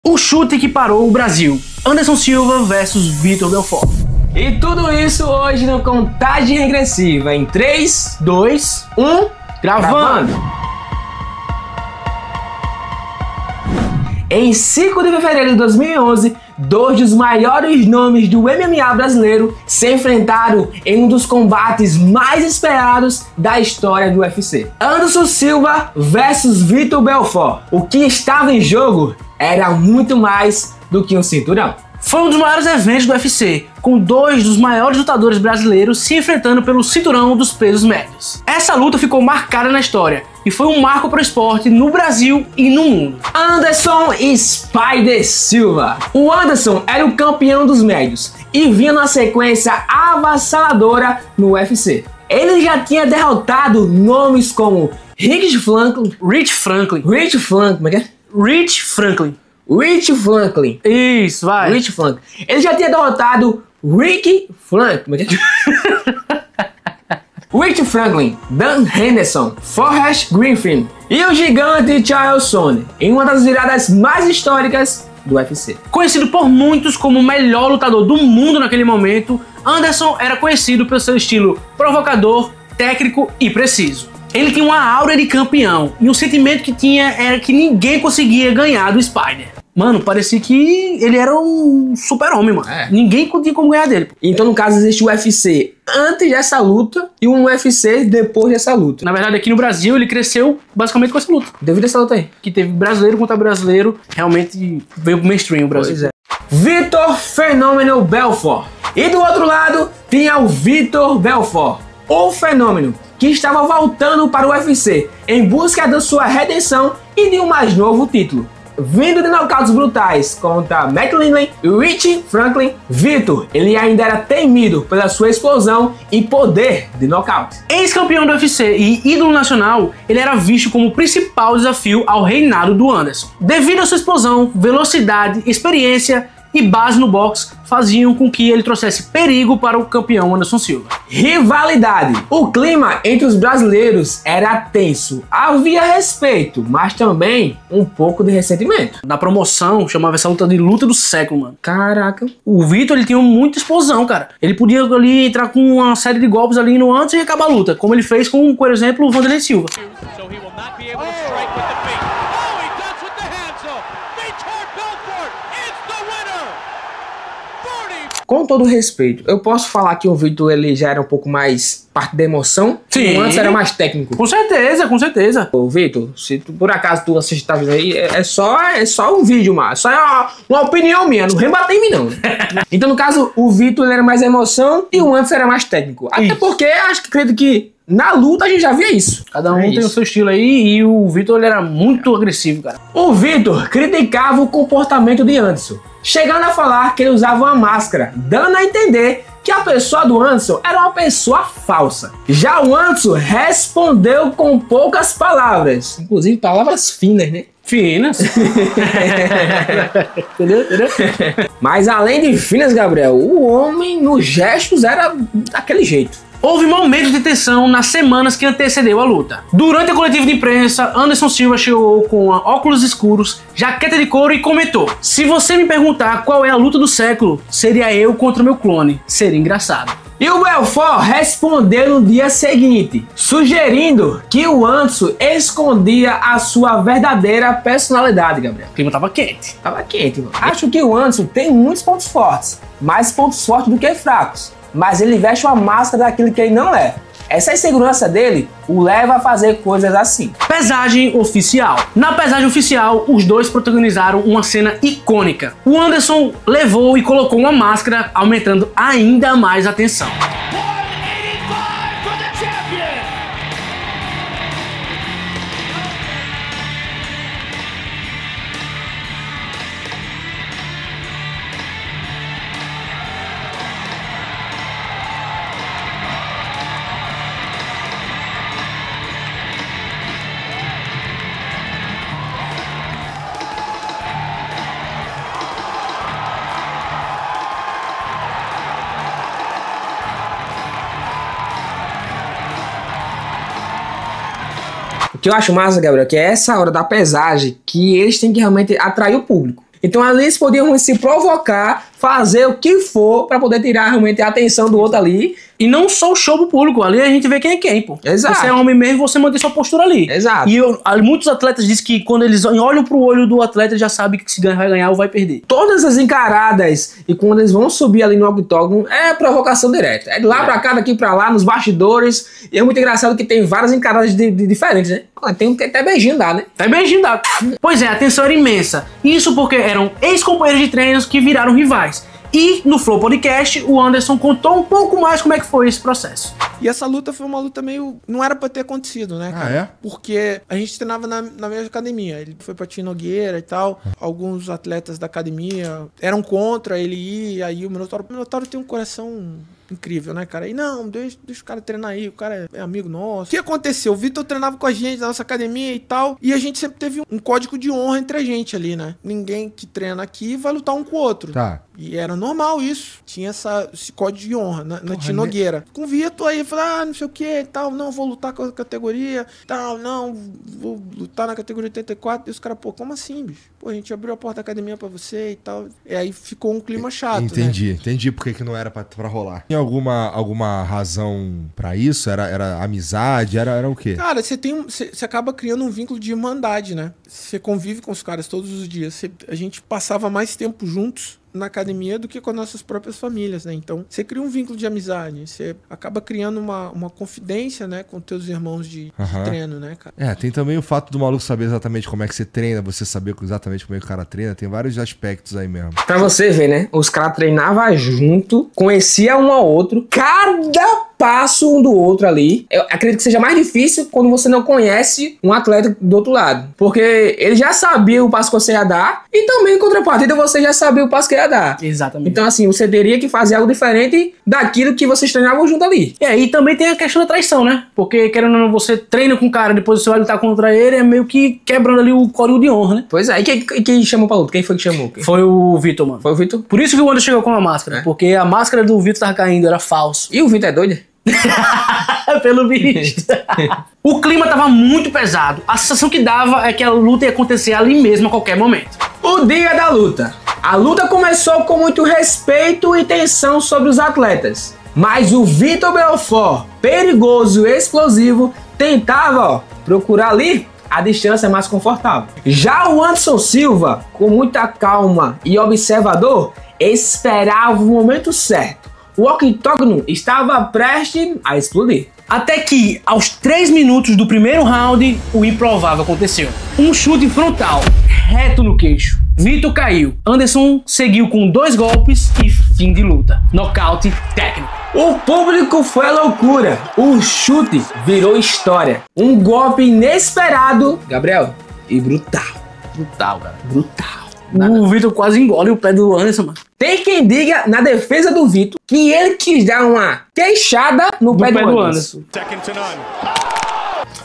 O chute que parou o Brasil. Anderson Silva versus Vitor Belfort. E tudo isso hoje no Contagem Regressiva em 3, 2, 1, gravando! Em 5 de fevereiro de 2011, dois dos maiores nomes do MMA brasileiro se enfrentaram em um dos combates mais esperados da história do UFC. Anderson Silva versus Vitor Belfort. O que estava em jogo era muito mais do que um cinturão. Foi um dos maiores eventos do UFC, com dois dos maiores lutadores brasileiros se enfrentando pelo cinturão dos pesos médios. Essa luta ficou marcada na história e foi um marco para o esporte no Brasil e no mundo. Anderson Spider Silva. O Anderson era o campeão dos médios e vinha numa sequência avassaladora no UFC. Ele já tinha derrotado nomes como Rich Franklin. Como é que é? Rich Franklin. Isso, vai. Rich Franklin. Ele já tinha derrotado Rick Franklin. Como é que é? Rich Franklin, Dan Henderson, Forrest Griffin e o gigante Chael Sonnen em uma das viradas mais históricas do UFC. Conhecido por muitos como o melhor lutador do mundo naquele momento, Anderson era conhecido pelo seu estilo provocador, técnico e preciso. Ele tinha uma aura de campeão e o sentimento que tinha era que ninguém conseguia ganhar do Spider. Mano, parecia que ele era um super-homem, mano. Ninguém tinha como ganhar dele. Então, no caso, existe o UFC antes dessa luta e um UFC depois dessa luta. Na verdade, aqui no Brasil, ele cresceu basicamente com essa luta. Devido a essa luta aí. Que teve brasileiro contra brasileiro, realmente veio pro mainstream o Brasil. Pois é. Vitor Fenômeno Belfort. E do outro lado, tinha o Vitor Belfort, o Fenômeno, que estava voltando para o UFC em busca da sua redenção e de um mais novo título. Vindo de nocautes brutais contra Matt Lindley e Rich Franklin, Vitor, ele ainda era temido pela sua explosão e poder de nocaute. Ex-campeão do UFC e ídolo nacional, ele era visto como o principal desafio ao reinado do Anderson. Devido à sua explosão, velocidade, experiência e base no boxe faziam com que ele trouxesse perigo para o campeão Anderson Silva. Rivalidade. O clima entre os brasileiros era tenso. Havia respeito, mas também um pouco de ressentimento. Na promoção, chamava essa luta de luta do século, mano. Caraca. O Vitor, ele tinha muita explosão, cara. Ele podia ali entrar com uma série de golpes ali no antes e acabar a luta, como ele fez com, por exemplo, o Vanderlei Silva. Com todo respeito, eu posso falar que o Vitor ele já era um pouco mais parte da emoção? Sim. O antes era mais técnico. Com certeza, com certeza. Ô Vitor, se tu, por acaso tu assiste tá vendo aí, é só um vídeo, mano. Só é uma opinião minha, não rebate em mim não. Então no caso, o Vitor ele era mais emoção e o antes era mais técnico. Até Isso. porque acredito que na luta a gente já via isso. Cada um tem o seu estilo aí e o Vitor ele era muito agressivo, cara. O Vitor criticava o comportamento de Anderson, chegando a falar que ele usava uma máscara, dando a entender que a pessoa do Anderson era uma pessoa falsa. Já o Anderson respondeu com poucas palavras, inclusive palavras finas, né? Finas. Entendeu? Mas além de finas, Gabriel, o homem nos gestos era daquele jeito. Houve momentos de tensão nas semanas que antecedeu a luta. Durante a coletiva de imprensa, Anderson Silva chegou com óculos escuros, jaqueta de couro e comentou: "Se você me perguntar qual é a luta do século, seria eu contra o meu clone. Seria engraçado." E o Belfort respondeu no dia seguinte, sugerindo que o Anderson escondia a sua verdadeira personalidade, Gabriel. O clima tava quente. Tava quente, mano. Acho que o Anderson tem muitos pontos fortes, mais pontos fortes do que fracos. Mas ele veste uma máscara daquilo que ele não é. Essa insegurança dele o leva a fazer coisas assim. Pesagem oficial. Na pesagem oficial, os dois protagonizaram uma cena icônica. O Anderson levou e colocou uma máscara, aumentando ainda mais a tensão. O que eu acho massa, Gabriel, que é essa hora da pesagem que eles têm que realmente atrair o público. Então ali eles podiam se provocar, fazer o que for pra poder tirar realmente a atenção do outro ali. E não só o show pro público, ali a gente vê quem é quem, pô. Exato. Você é homem mesmo, você mantém sua postura ali. Exato. E muitos atletas dizem que quando eles olham pro olho do atleta, já sabem que se vai ganhar ou vai perder. Todas as encaradas e quando eles vão subir ali no octógono é provocação direta. É de lá pra cá, daqui pra lá, nos bastidores. E é muito engraçado que tem várias encaradas diferentes, né? Tem até beijinho dá, né? Até beijinho dá. Pois é, a tensão era imensa. Isso porque eram ex-companheiros de treinos que viraram rivais. E no Flow Podcast, o Anderson contou um pouco mais como é que foi esse processo. E essa luta foi uma luta meio... Não era pra ter acontecido, né, cara? Ah, é? Porque a gente treinava na mesma academia. Ele foi pra Tino Nogueira e tal. Alguns atletas da academia eram contra ele ir. Aí o Minotauro tem um coração incrível, né, cara? E não, deixa o cara treinar aí. O cara é amigo nosso. O que aconteceu? O Vitor treinava com a gente na nossa academia e tal. E a gente sempre teve um código de honra entre a gente ali, né? Ninguém que treina aqui vai lutar um com o outro. Tá. E era normal isso. Tinha esse código de honra na Tino Nogueira. Com o Vitor aí, falei, não sei o que e tal. Não, vou lutar com a categoria. Tal, não, vou lutar na categoria 84. E os caras, pô, como assim, bicho? Pô, a gente abriu a porta da academia pra você e tal. E aí ficou um clima chato, Entendi por que não era pra rolar. Tinha alguma razão pra isso? Era amizade? Era o quê? Cara, você acaba criando um vínculo de irmandade, né? Você convive com os caras todos os dias. A gente passava mais tempo juntos na academia do que com as nossas próprias famílias, né? Então, você cria um vínculo de amizade, você acaba criando uma confidência, né, com teus irmãos de treino, né, cara? É, tem também o fato do maluco saber exatamente como é que você treina, você saber exatamente como é que o cara treina, tem vários aspectos aí mesmo. Pra você ver, né? Os caras treinavam junto, conhecia um ao outro, cada passo um do outro ali. Eu acredito que seja mais difícil quando você não conhece um atleta do outro lado. Porque ele já sabia o passo que você ia dar e também em contrapartida você já sabia o passo que ia dar. Exatamente. Então assim, você teria que fazer algo diferente daquilo que vocês treinavam junto ali. E também tem a questão da traição, né? Porque querendo ou não, você treina com o cara, depois você vai lutar contra ele, é meio que quebrando ali o código de honra, né? Pois é, e quem chamou pra luta? Quem foi que chamou? Foi o Vitor, mano. Foi o Vitor? Por isso que o Anderson chegou com a máscara, porque a máscara do Vitor tava caindo, era falso. E o Vitor é doido? Pelo visto. O clima tava muito pesado. A sensação que dava é que a luta ia acontecer ali mesmo a qualquer momento. O dia da luta. A luta começou com muito respeito e tensão sobre os atletas. Mas o Vitor Belfort, perigoso e explosivo, tentava procurar ali a distância mais confortável. Já o Anderson Silva, com muita calma e observador, esperava o momento certo. O octógono estava prestes a explodir. Até que, aos 3 minutos do primeiro round, o improvável aconteceu. Um chute frontal, reto no queixo. Vitor caiu. Anderson seguiu com 2 golpes e fim de luta. Nocaute técnico. O público foi à loucura. O chute virou história. Um golpe inesperado, Gabriel, e brutal. Brutal, cara. Brutal. O Vitor quase engole o pé do Anderson, mano. Tem quem diga, na defesa do Vitor, que ele quis dar uma queixada no pé do Anderson.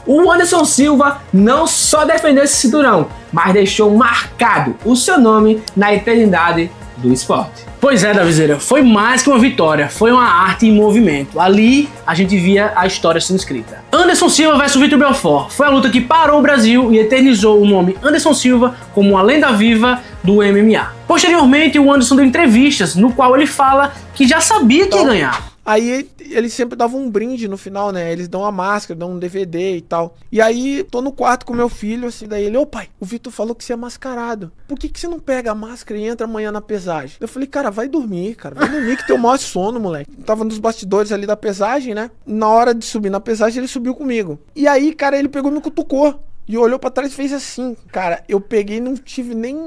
O Anderson Silva não só defendeu esse cinturão, mas deixou marcado o seu nome na eternidade do esporte. Pois é, Davizeira, foi mais que uma vitória, foi uma arte em movimento. Ali a gente via a história sendo escrita. Anderson Silva versus Vitor Belfort foi a luta que parou o Brasil e eternizou o nome Anderson Silva como uma lenda viva do MMA. Posteriormente, o Anderson deu entrevistas no qual ele fala que já sabia que ia ganhar. Aí eles sempre davam um brinde no final, né? Eles dão a máscara, dão um DVD e tal. E aí, tô no quarto com meu filho, assim, daí ele, ô pai, o Vitor falou que você é mascarado. Por que você não pega a máscara e entra amanhã na pesagem? Eu falei, cara, vai dormir, que tem o maior sono, moleque. Tava nos bastidores ali da pesagem, né? Na hora de subir na pesagem, ele subiu comigo. E aí, cara, ele pegou e me cutucou. E olhou pra trás e fez assim. Cara, eu peguei e não tive nem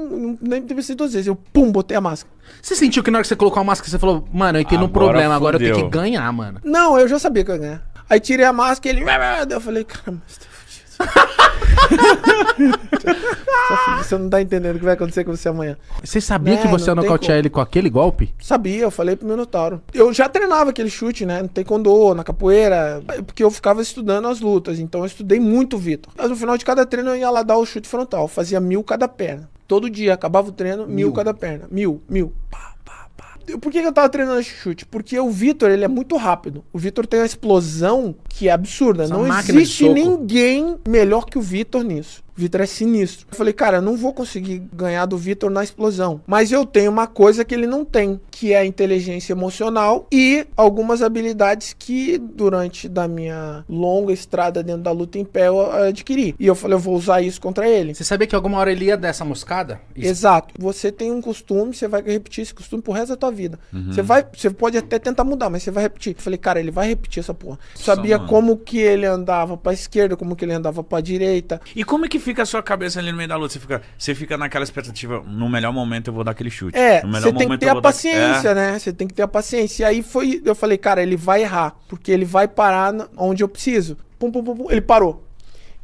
teve sido 2 vezes. Eu, pum, botei a máscara. Você sentiu que na hora que você colocou a máscara, você falou, mano, eu tenho um problema, agora eu tenho que ganhar, mano. Não, eu já sabia que eu ia ganhar. Aí tirei a máscara e ele... Eu falei, caramba, você tá fudido. Você não tá entendendo o que vai acontecer com você amanhã. Você sabia que você ia nocautear ele com aquele golpe? Sabia, eu falei pro Minotauro. Eu já treinava aquele chute, né? No taekwondo, na capoeira, porque eu ficava estudando as lutas, então eu estudei muito o Vitor. Mas no final de cada treino eu ia lá dar o chute frontal, fazia 1000 cada perna. Todo dia, acabava o treino, 1000 cada perna. 1000. Pá, pá, pá. Por que eu tava treinando esse chute? Porque o Vitor, ele é muito rápido. O Vitor tem uma explosão que é absurda. Não existe ninguém melhor que o Vitor nisso. O Vitor é sinistro. Eu falei, cara, eu não vou conseguir ganhar do Vitor na explosão. Mas eu tenho uma coisa que ele não tem, que é a inteligência emocional e algumas habilidades que durante da minha longa estrada dentro da luta em pé eu adquiri. E eu falei, eu vou usar isso contra ele. Você sabia que alguma hora ele ia dar essa moscada? Isso. Exato. Você tem um costume, você vai repetir esse costume pro resto da tua vida. Você pode até tentar mudar, mas você vai repetir. Eu falei, cara, ele vai repetir essa porra. Sabia como que ele andava pra esquerda, como que ele andava pra direita. E como é que fica a sua cabeça ali no meio da luta? Você fica naquela expectativa, no melhor momento eu vou dar aquele chute. Você tem que ter a paciência, né? Você tem que ter a paciência. E aí eu falei, cara, ele vai errar, porque ele vai parar onde eu preciso. Pum, pum, pum, pum. Ele parou.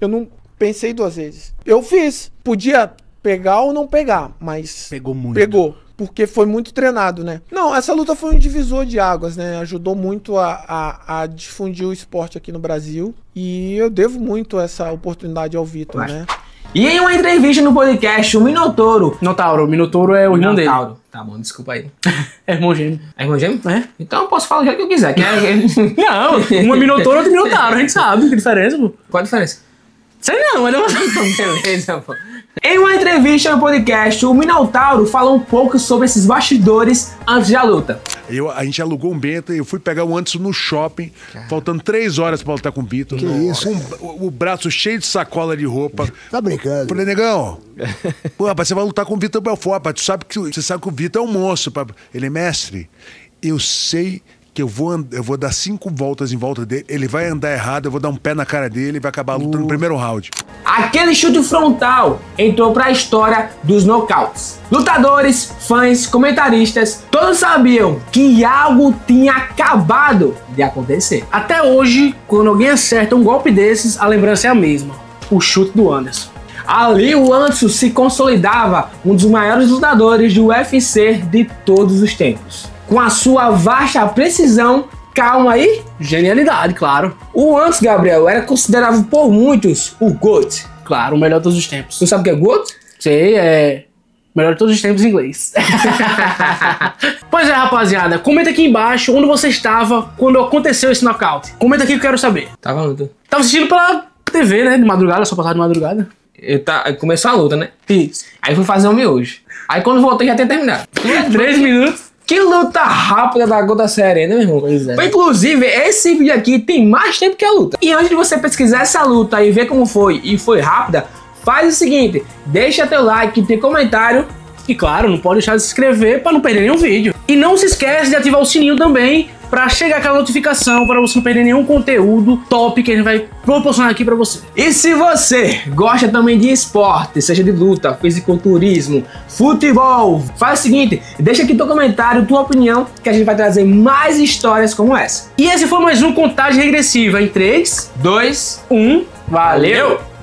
Eu não pensei 2 vezes. Eu fiz. Podia pegar ou não pegar, mas... Pegou muito. Pegou. Porque foi muito treinado, né? Não, essa luta foi um divisor de águas, né? Ajudou muito a difundir o esporte aqui no Brasil. E eu devo muito essa oportunidade ao Vitor, né? E em uma entrevista no podcast, o Minotauro... O Minotauro é o irmão dele. Tá bom, desculpa aí. É irmão gêmeo. É irmão gêmeo? É. Então eu posso falar o jeito que eu quiser. Não, um é Minotauro, outro é Minotauro. A gente sabe que diferença, pô. Qual a diferença? Sei não, mas Beleza, pô. Em uma entrevista no podcast, o Minotauro falou um pouco sobre esses bastidores antes da luta. A gente alugou um Benta e eu fui pegar o Anderson no shopping, faltando 3 horas pra lutar com o Vitor. Que isso? Com o braço cheio de sacola de roupa. Tá brincando. Falei, negão, pô, rapaz, você vai lutar com o Vitor Belfort, rapaz. Você sabe que o Vitor é um monstro. Ele é mestre. Eu sei que eu vou dar 5 voltas em volta dele, ele vai andar errado, eu vou dar um pé na cara dele e vai acabar lutando no primeiro round. Aquele chute frontal entrou pra história dos nocautes. Lutadores, fãs, comentaristas, todos sabiam que algo tinha acabado de acontecer. Até hoje, quando alguém acerta um golpe desses, a lembrança é a mesma. O chute do Anderson. Ali o Anderson se consolidava um dos maiores lutadores do UFC de todos os tempos. Com a sua vasta precisão, calma aí, genialidade, claro. O Anderson, Gabriel, era considerado por muitos o GOAT. Claro, o melhor de todos os tempos. Tu sabe o que é GOAT? Sei, é melhor de todos os tempos em inglês. Pois é, rapaziada, comenta aqui embaixo onde você estava quando aconteceu esse nocaute. Comenta aqui que eu quero saber. Tava na luta. Tava assistindo pela TV, né, de madrugada, só passava de madrugada. Começou a luta, né? Isso. Aí fui fazer um miojo. Aí quando voltei já tinha terminado. 3 minutos. Que luta rápida da Gol da Série, né, meu irmão? Pois é. Inclusive, esse vídeo aqui tem mais tempo que a luta. E antes de você pesquisar essa luta e ver como foi, e foi rápida, faz o seguinte, deixa teu like, tem comentário. E claro, não pode deixar de se inscrever para não perder nenhum vídeo. E não se esquece de ativar o sininho também para chegar aquela notificação, para você não perder nenhum conteúdo top que a gente vai proporcionar aqui para você. E se você gosta também de esporte, seja de luta, fisiculturismo, futebol, faz o seguinte, deixa aqui teu comentário, tua opinião, que a gente vai trazer mais histórias como essa. E esse foi mais um Contagem Regressiva em 3, 2, 1, valeu!